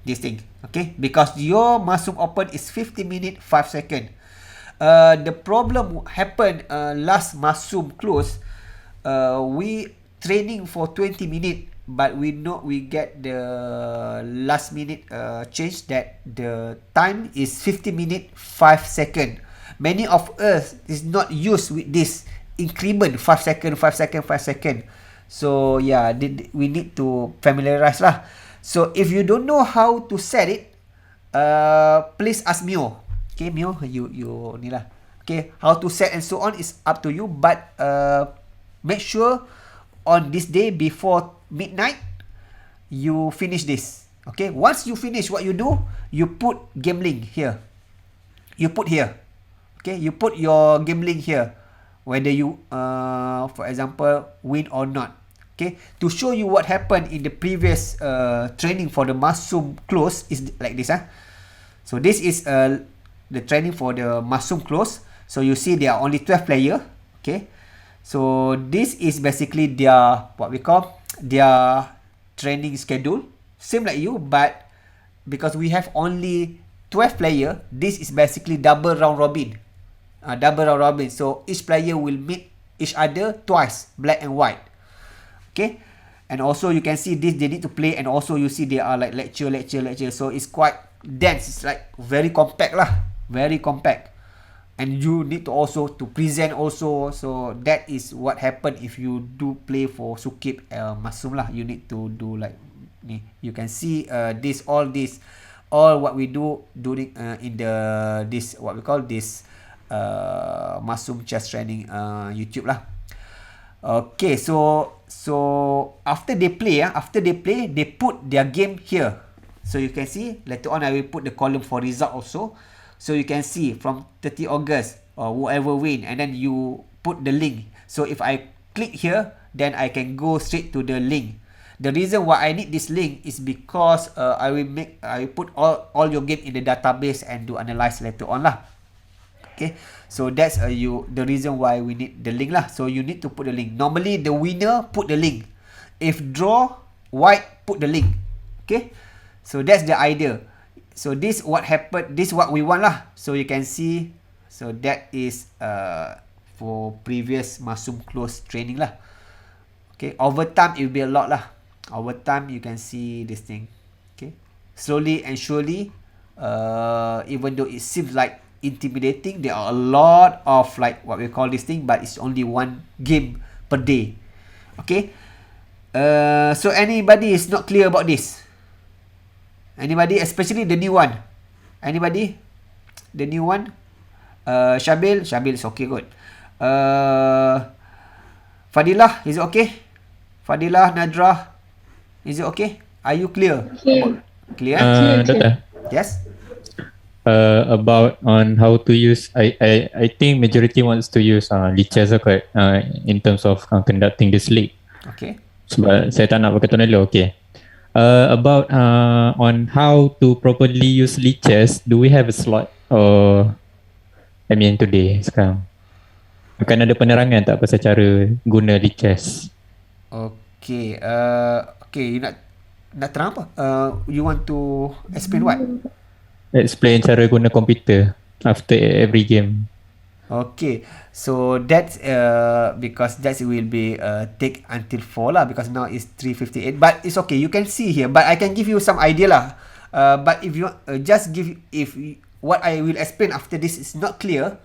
thing. Okay, because your Masum Open is 50 minutes 5 seconds. The problem happened last Masum close. we training for 20 minutes, but we know we get the last minute change that the time is 50 minutes 5 seconds. Many of us is not used with this increment 5 seconds, 5 seconds, 5 seconds. So yeah, we need to familiarize lah. So if you don't know how to set it, please ask Mio. Okay, Mio, you ni lah. Okay, how to set and so on is up to you, but make sure on this day before midnight you finish this. Okay, once you finish, what you do, you put gambling here. You put here. Okay, you put your gambling here, whether you for example win or not. Okay, to show you what happened in the previous training for the Masum close is like this. So this is the training for the Masum close. So you see there are only 12 player. Okay, so this is basically their what we call their training schedule. Same like you, but because we have only 12 player, this is basically double round robin. Double round robin. So each player will meet each other twice, black and white. Okay, and also you can see this they need to play, and also you see they are like lecture. So it's quite dense. It's like very compact lah, very compact. And you need to also to present also. So that is what happen if you do play for Sukib Masum lah. You need to do like ni. You can see all what we do during in the this what we call this Masum chess training YouTube lah. Okay, so after they play, they put their game here. So you can see later on I will put the column for result also. So you can see from 30 August or whoever win, and then you put the link. So if I click here, then I can go straight to the link. The reason why I need this link is because I will put all your game in the database and do analyze later on lah. Okay, so that's the reason why we need the link lah. So you need to put the link. Normally the winner put the link. If draw, white put the link. Okay, so that's the idea. So this what happened. This what we want lah. So you can see. So that is for previous Masum close training lah. Okay, over time it will be a lot lah. Over time you can see this thing. Okay, slowly and surely. Even though it seems like intimidating, there are a lot of like what we call this thing, but it's only one game per day. Okay, so anybody is not clear about this? Anybody, especially the new one? Anybody, the new one? Shabil is okay, good. Fadilah, is it okay? Fadilah, Nadra, is it okay? Are you clear? Clear? Doctor. Yes. About on how to use, I think majority wants to use lichess in terms of conducting this league. Okay. Sebab saya tak nak berkata dulu. Okay. About on how to properly use lichess, do we have a slot or I mean today sekarang? Akan ada penerangan tak pasal cara guna lichess? Okay. Okay, you nak terang apa? You want to explain what? Explain cara guna komputer after every game. Okay, so that's because that will be take until 4 lah, because now it's 3:58. But it's okay, you can see here. But I can give you some idea lah. But if you just give, what I will explain after this is not clear,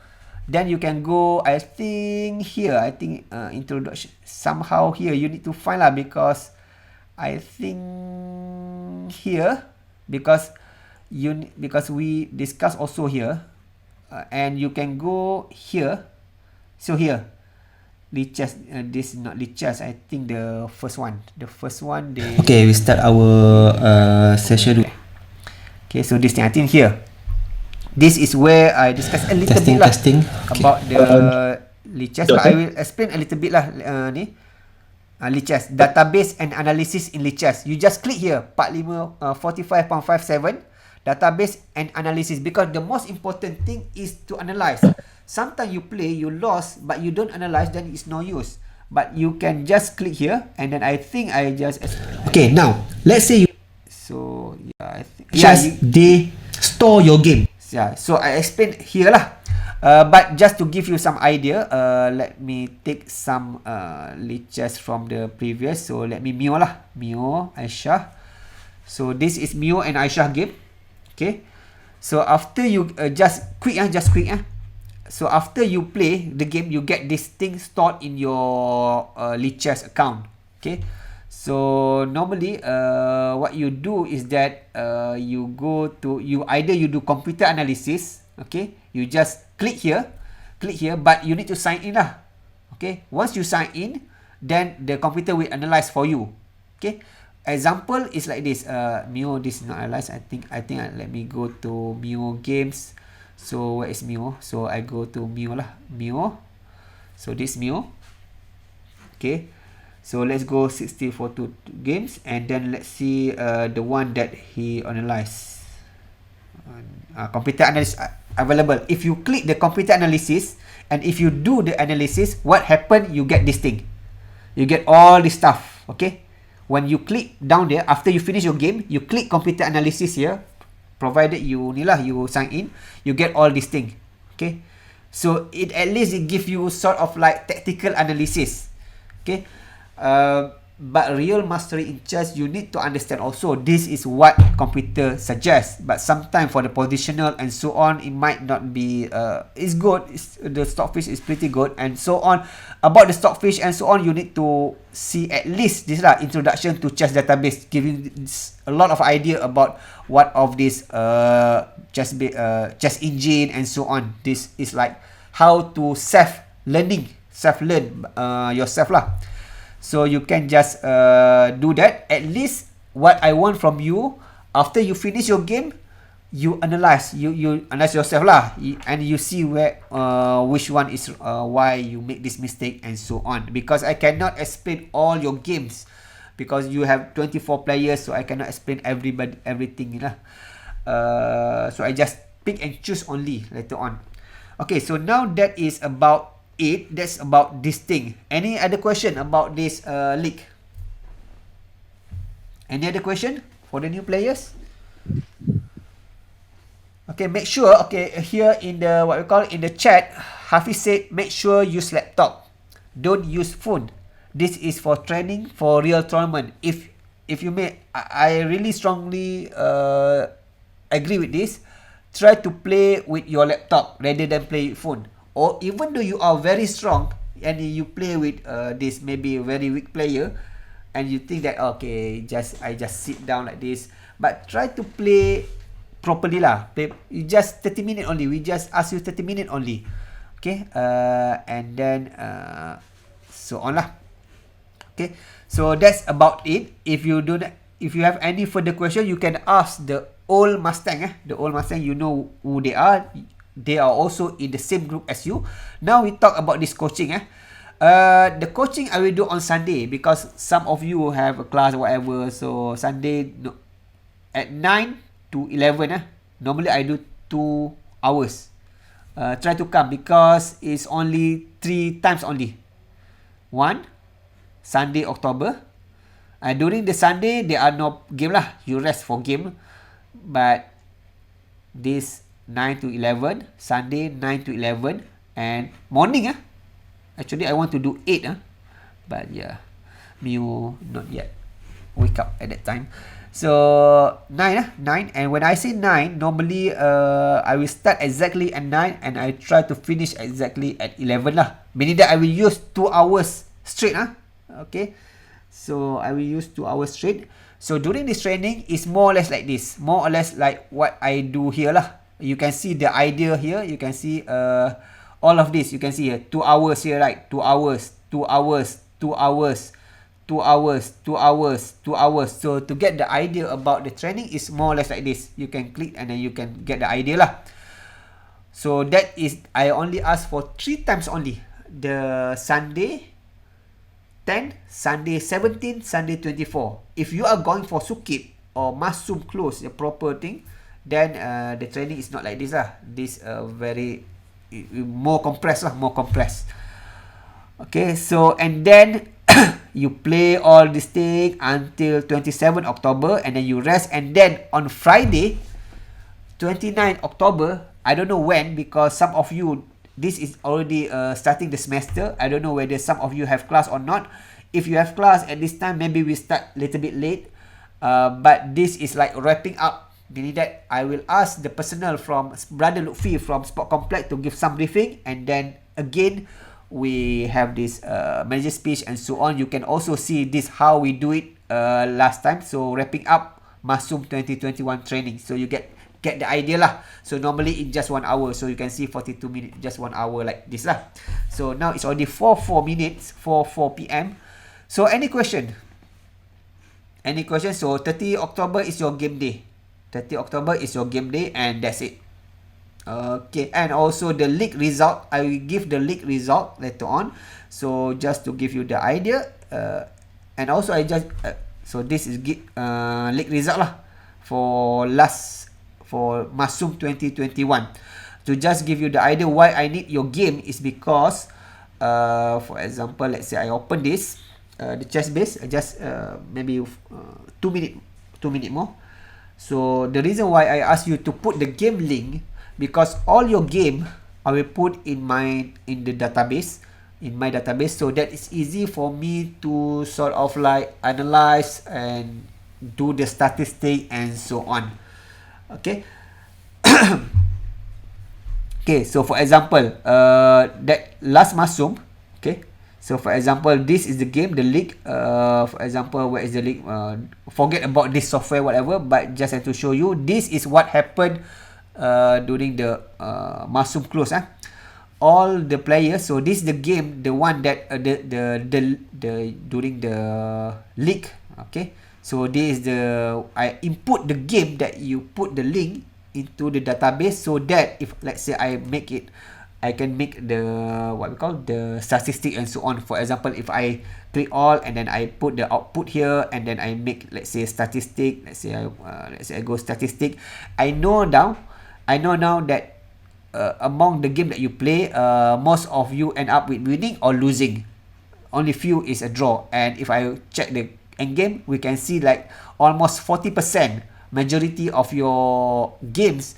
then you can go. I think here. I think introduction somehow here you need to find lah, because I think here because we discuss also here. And you can go here. So here, lichess. This is not lichess. I think the first one. Okay, we start our session. Okay, so this thing. I think here. This is where I discuss a little bit lah about the lichess. But I will explain a little bit lah. Lichess database and analysis in lichess. You just click here. 45.57. Database and analysis, because the most important thing is to analyze. Sometimes you play, you lost, but you don't analyze, then it's no use. But you can just click here, and then I think I just okay. Now let's say you. So yeah, I think they store your game. Yeah. So I explain here lah. But just to give you some idea, let me take some lichess from the previous. So let me Mio lah. Mio, Aisyah. So this is Mio and Aisyah game. Okay. So after you just quick. So after you play the game, you get this thing stored in your lichess account. Okay. So normally, what you do is that you either you do computer analysis. Okay. You just click here, but you need to sign in lah. Okay. Once you sign in, then the computer will analyze for you. Okay. Example is like this. Mio, this is not analyzed. I think let me go to Mio games. So where is Mio? So I go to Mio lah. Mio. So this Mio. Okay. So let's go 6042 games, and then let's see the one that he analyzed. Computer analysis available. If you click the computer analysis and if you do the analysis, what happen? You get this thing. You get all this stuff. Okay. When you click down there, after you finish your game, you click computer analysis here. Provided you sign in, you get all this thing. Okay. So it at least it give you sort of like tactical analysis. Okay. But real mastery in chess, you need to understand also this is what computer suggests. But sometimes for the positional and so on, it might not be. It's good. The Stockfish is pretty good and so on. About the Stockfish and so on, you need to see at least this lah introduction to chess database, giving a lot of idea about what of this chess engine and so on. This is like how to self-learn yourself lah. So you can just do that. At least what I want from you, after you finish your game, you analyze. You analyze yourself lah, and you see where which one is why you make this mistake and so on. Because I cannot explain all your games, because you have 24 players, so I cannot explain everything lah. So I just pick and choose only later on. Okay, so now that is about it. That's about this thing. Any other question about this league? Any other question for the new players? Okay, make sure. Okay, here in the what we call in the chat, Hafiz said make sure use laptop. Don't use phone. This is for training for real tournament. If you may, I really strongly agree with this. Try to play with your laptop rather than play with phone. Or even though you are very strong and you play with this maybe a very weak player, and you think that okay, I just sit down like this, but try to play properly lah. Play just 30 minutes only. We just ask you 30 minutes only. Okay, and then so on lah. Okay, so that's about it. If you have any further question, you can ask the old Mustang. The old Mustang, you know who they are. They are also in the same group as you. Now we talk about this coaching. The coaching I will do on Sunday, because some of you have a class or whatever. So Sunday at 9 to 11. Normally I do 2 hours. Try to come because it's only 3 times only. 1 Sunday October. During the Sunday there are no game lah. You rest for game. But this 9 to 11, Sunday 9 to 11, and morning actually I want to do 8 but yeah, Mio not yet wake up at that time. So 9 and when I say 9, normally I will start exactly at 9 and I try to finish exactly at 11 lah, meaning that I will use 2 hours straight. Okay, so I will use 2 hours straight. So during this training is more or less like this, more or less like what I do here lah. You can see the idea here. You can see all of this. You can see here 2 hours here, right? 2 hours, 2 hours, 2 hours, 2 hours, 2 hours, 2 hours. So to get the idea about the training is more or less like this. You can click and then you can get the idea lah. So that is, I only ask for 3 times only. The Sunday 10, Sunday 17, Sunday 24. If you are going for Sukip or Masum close, the proper thing, then the training is not like this lah. This very more compressed lah, more compressed. Okay, so and then you play all this thing until 27 October and then you rest, and then on Friday 29 October I don't know when, because some of you, this is already starting the semester. I don't know whether some of you have class or not. If you have class at this time, maybe we start a little bit late. But this is like wrapping up, meaning that I will ask the personnel from Brother Lutfi from Sport Complex to give some briefing, and then again we have this manager speech and so on. You can also see this how we do it last time. So wrapping up Masum 2021 training, so you get the idea lah. So normally in just 1 hour, so you can see 42 minutes, just 1 hour like this lah. So now it's already 4 minutes, 4 p.m. So any question? Any question? So 30 October is your game day. 30 October is your game day, and that's it. Okay, and also the league result, I will give the league result later on. So just to give you the idea, and also I just so this is league result lah for Masum 2021. To just give you the idea why I need your game is because, for example, let's say I open this the chess base, just maybe 2 minutes more. So the reason why I ask you to put the game link, because all your game I will put in my database, so that it's easy for me to sort of like analyze and do the statistic and so on. Okay. Okay, so for example, that last Masum, okay. So for example, this is the game, the league. For example, where is the league? Forget about this software, whatever. But just have to show you, this is what happened during the Masum close. All the players. So this is the game, the one that the during the league. Okay. So this is I input the game that you put the link into the database, so that if let's say I make it, I can make the what we call the statistic and so on. For example, if I click all and then I put the output here, and then I make, let's say, statistic. Let's say I go statistic. I know now that among the game that you play, most of you end up with winning or losing. Only few is a draw. And if I check the end game, we can see like almost 40% majority of your games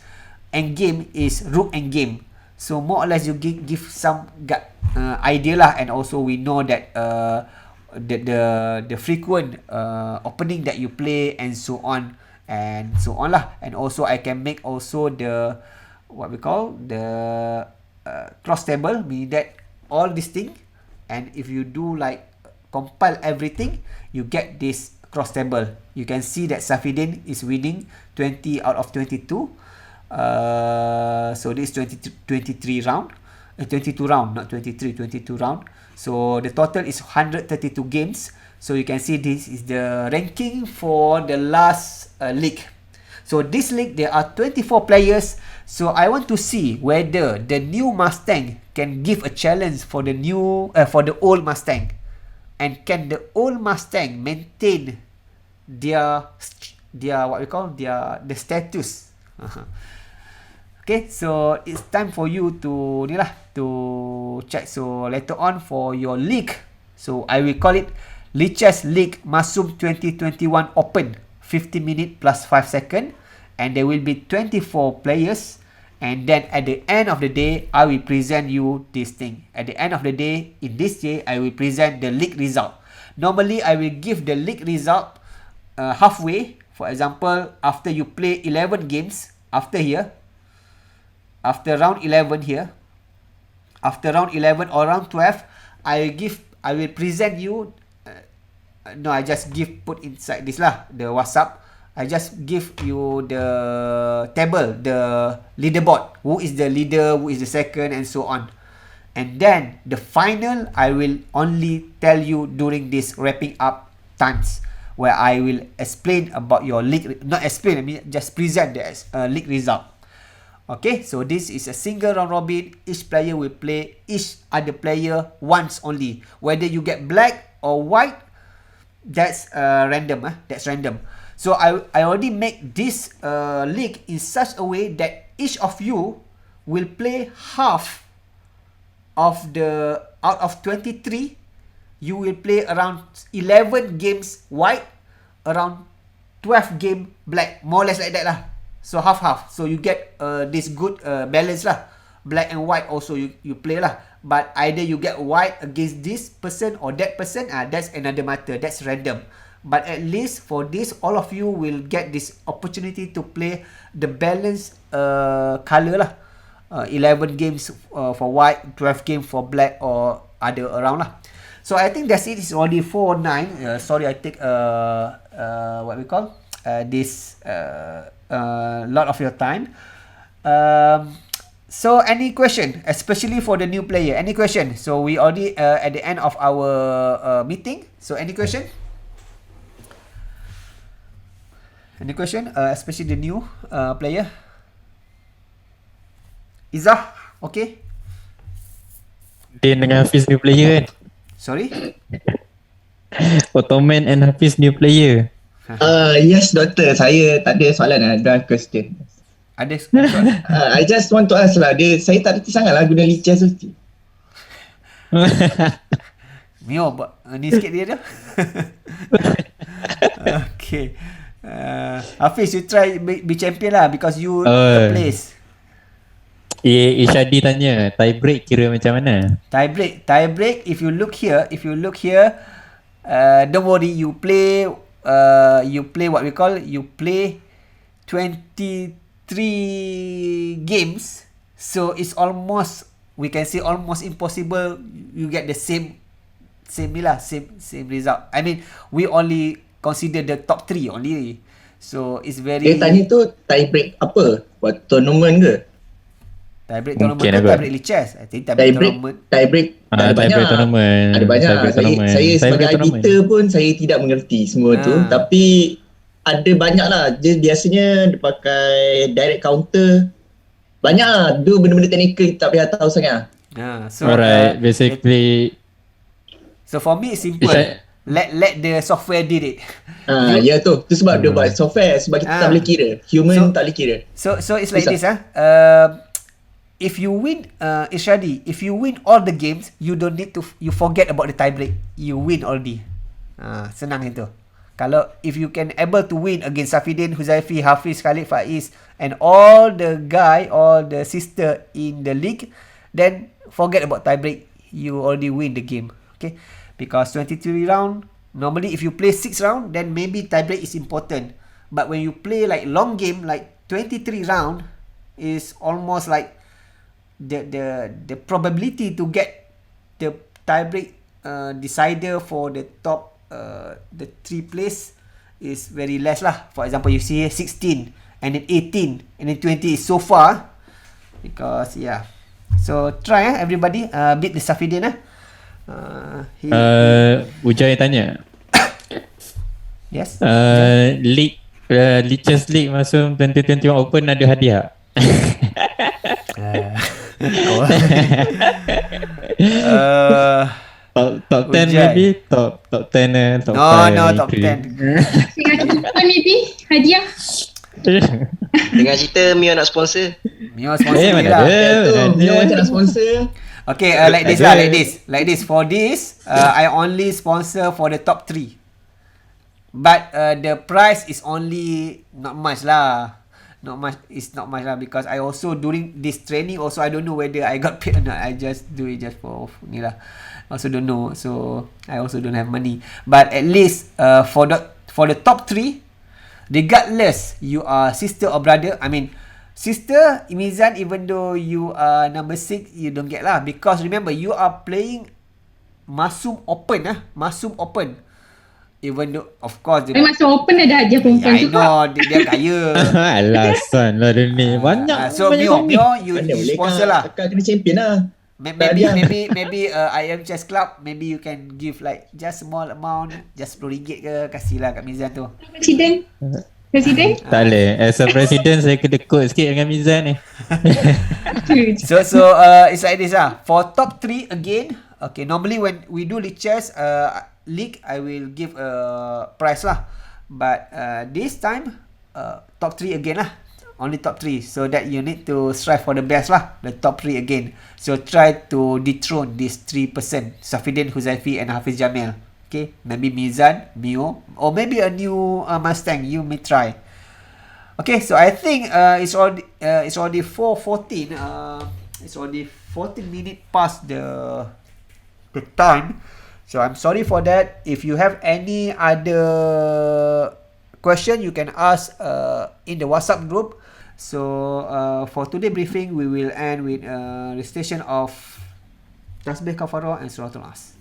end game is rook end game. So more or less you give some idea lah, and also we know that the frequent opening that you play and so on lah. And also I can make also the what we call the cross table, meaning that all this thing, and if you do like compile everything, you get this cross table. You can see that Safidin is winning 20 out of 22. So this 23 round, 22 round, not 23, 22 round. So the total is 132 games. So you can see this is the ranking for the last league. So this league, there are 24 players. So I want to see whether the new Mustang can give a challenge for the for the old Mustang. And can the old Mustang maintain their what we call the status? Okay, so it's time for you to check. So later on for your league, so I will call it Lichess League Masum 2021 Open, 50 minutes plus 5 seconds, and there will be 24 players. And then at the end of the day, I will present you this thing. At the end of the day, in this day, I will present the league result. Normally, I will give the league result halfway. For example, after you play 11 games, after round 11 here, after round 11 or round 12, I will present you. No, I just put inside this lah, the WhatsApp. I just give you the table, the leaderboard. Who is the leader, who is the second, and so on. And then the final, I will only tell you during this wrapping up times, where I will explain about your league. Not explain, I mean just present the league result. Okay, so this is a single round robin. Each player will play each other player once only. Whether you get black or white, that's random. That's random. So I already make this league in such a way that each of you will play half of the out of 23. You will play around 11 games white, around 12 game black, more or less like that lah. So half-half. So you get this good balance lah. Black and white also you play lah. But either you get white against this person or that person, that's another matter. That's random. But at least for this, all of you will get this opportunity to play the balanced color lah. 11 games for white, 12 games for black or other around lah. So I think that's it. It's already 4:09. Sorry, I take what we call this lot of your time. So any question, especially for the new player? Any question? So we already at the end of our meeting. So any question? Any question? Especially the new player. Izzah, okay? Din dengan Hafiz new player kan? Sorry? Ottoman and Hafiz new player. Yes, doktor. Saya tak ada soalan lah. Ada question. Ada soalan? I just want to ask lah. Saya tak reti sangat lah guna lichess tu. Mio, ni sikit dia dah. Okay. Hafiz, you try be champion lah because you the place. Isyadi tanya, tie break kira macam mana? Tie break. If you look here, don't worry. You play what we call. You play 23 games. So it's almost, we can say almost impossible. You get the same result. I mean, we only consider the top 3 only. So it's very. Tanya tu tie break apa? Buat tournament ke? Tie break tournament ke tie break lichess? I think tie break tournament. Tie break ada banyak. Saya sebagai editor pun saya tidak mengerti semua tu. Tapi ada banyak lah. Dia biasanya dia pakai direct counter. Banyak lah. Dia benda-benda teknikal tak payah tahu sangat. So alright, basically. So for me it's simple. Let the software did it. Ya tu. Tu sebab dia buat software. Sebab kita tak boleh kira. Human tak boleh kira. So it's like this if you win, Irsyadi, if you win all the games, you don't need to, you forget about the tie break. You win already. Senang itu. Kalau if you can able to win against Safidin, Huzaifi, Hafiz, Khalid, Faiz, and all the sister in the league, then forget about tie break. You already win the game. Okay, because 23 round. Normally, if you play 6 round, then maybe tie break is important. But when you play like long game, like 23 round, is almost like the probability to get the tiebreak decider for the top the 3 place is very less lah. For example, you see 16 and then 18 and then 20 is so far because so try everybody beat the Safidin Ujai tanya. Yes. League Lichess League masuk 2021 Open ada hadiah. Top 10 maybe top 10 top 5 no top 10 maybe hadiah. Dengan cerita Mio nak sponsor. Mio sponsor lah. Mio macam nak sponsor. Okay, like this. For this, I only sponsor for the top 3. But the price is only not much lah. It's not much lah because I also during this training also I don't know whether I got paid or not. I just do it just for ni lah. Also don't know, so I also don't have money. But at least for the top 3, regardless you are sister or brother. I mean, sister Mizan, even though you are number 6, you don't get lah because remember you are playing Masum Open Masum Open. Even though of course Masum Open ada hadiah perempuan tu. I know dia kaya. Alasan lah dia ni banyak. So Mio you sponsor lah. Kena champion lah. Maybe IM Chess Club, maybe you can give like just small amount, just RM10 ke, kasih lah kat Mizan tu. Presiden? Tak boleh. As a president saya kena quote sikit dengan Mizan ni. So it's like this lah. For top 3 again, okay, normally when we do Lichess league, I will give a prize lah. But this time top 3 again lah. Only top 3, so that you need to strive for the best lah. The top 3 again. So try to dethrone this 3%. Safidin, Huzaifi and Hafiz Jamil. Okay, maybe Mizan, Mio, or maybe a new Mustang. You may try. Okay, so I think it's already 4:14. It's already 14 minutes past the time. So I'm sorry for that. If you have any other question, you can ask in the WhatsApp group. So for today briefing, we will end with recitation of Tasbih Kafarah and Suratul As.